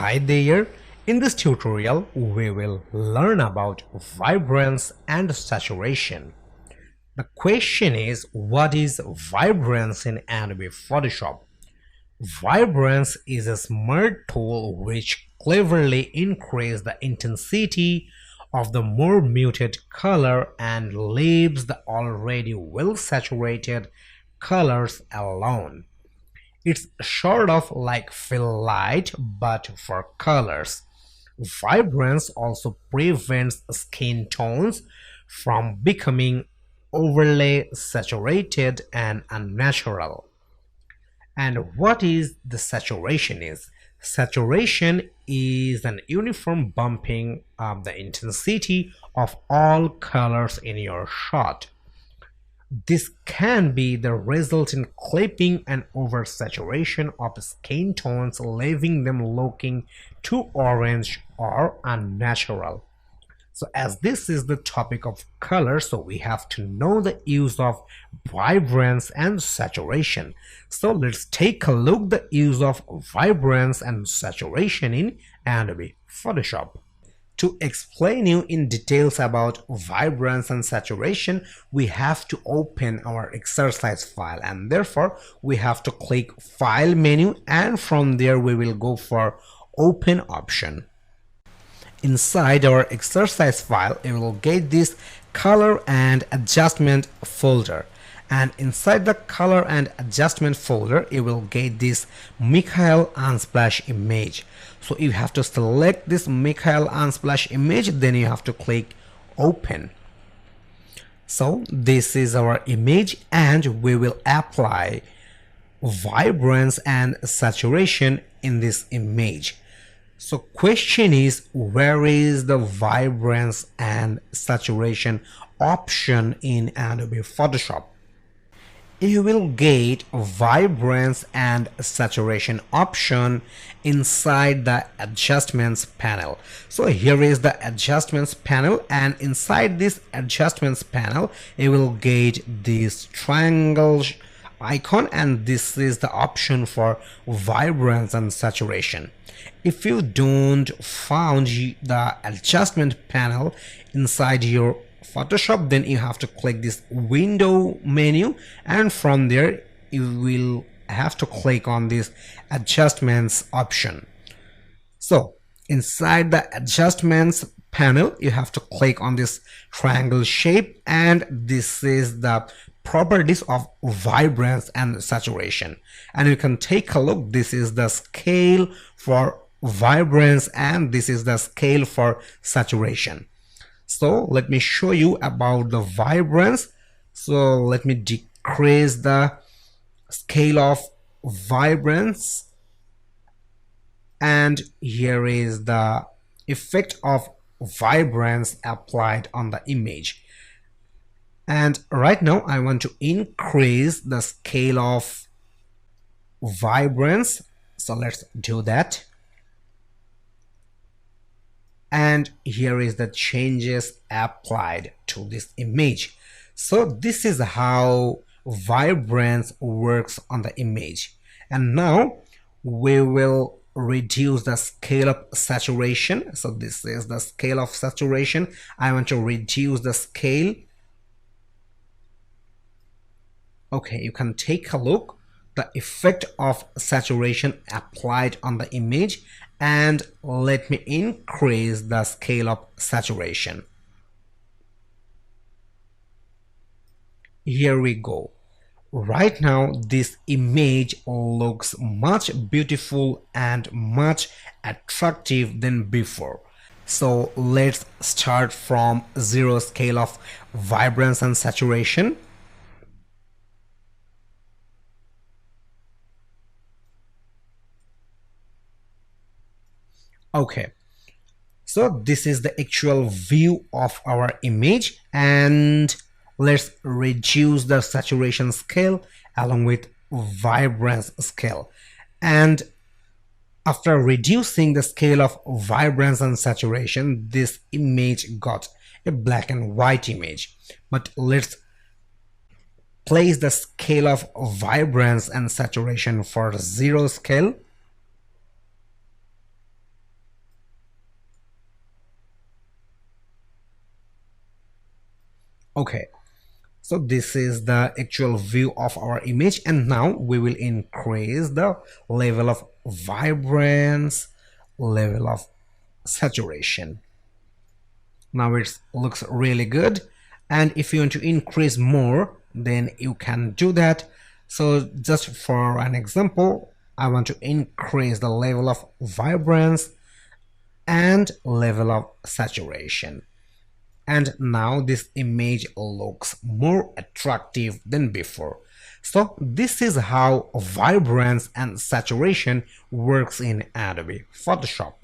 Hi there, in this tutorial we will learn about vibrance and saturation. The question is, what is vibrance in Adobe Photoshop? Vibrance is a smart tool which cleverly increases the intensity of the more muted color and leaves the already well saturated colors alone. It's sort of like fill light but for colors. Vibrance also prevents skin tones from becoming overly saturated and unnatural. And what is the saturation is? Saturation is an uniform bumping of the intensity of all colors in your shot. This can be the result in clipping and oversaturation of skin tones, leaving them looking too orange or unnatural. So as this is the topic of color, so we have to know the use of vibrance and saturation. So let's take a look at the use of vibrance and saturation in Adobe Photoshop. To explain you in details about vibrance and saturation, we have to open our exercise file, and therefore we have to click File menu, and from there we will go for Open option. Inside our exercise file, you will get this color and adjustment folder, and inside the color and adjustment folder you will get this Michael Unsplash image. So you have to select this Michael Unsplash image, then you have to click Open. So this is our image, and we will apply vibrance and saturation in this image. So question is, where is the vibrance and saturation option in Adobe Photoshop? You will get vibrance and saturation option inside the adjustments panel. So here is the adjustments panel, and inside this adjustments panel you will get this triangle icon, and this is the option for vibrance and saturation. If you don't found the adjustment panel inside your Photoshop, then you have to click this window menu, and from there you will have to click on this adjustments option. So inside the adjustments panel you have to click on this triangle shape, and this is the properties of vibrance and saturation, and you can take a look. This is the scale for vibrance and this is the scale for saturation. So let me show you about the vibrance. So let me decrease the scale of vibrance, and here is the effect of vibrance applied on the image. And right now I want to increase the scale of vibrance, so let's do that. And here is the changes applied to this image. So this is how vibrance works on the image. And now we will reduce the scale of saturation. So this is the scale of saturation. I want to reduce the scale. Okay, you can take a look the effect of saturation applied on the image, and let me increase the scale of saturation. Here we go. Right now this image looks much beautiful and much attractive than before. So let's start from 0 scale of vibrance and saturation. Okay, so this is the actual view of our image, and let's reduce the saturation scale along with vibrance scale. And after reducing the scale of vibrance and saturation, this image got a black and white image. But let's place the scale of vibrance and saturation for 0 scale. Okay, so this is the actual view of our image, and now we will increase the level of vibrance, level of saturation. Now it looks really good, and if you want to increase more, then you can do that. So just for an example, I want to increase the level of vibrance and level of saturation, and now this image looks more attractive than before. So this is how vibrance and saturation works in Adobe Photoshop.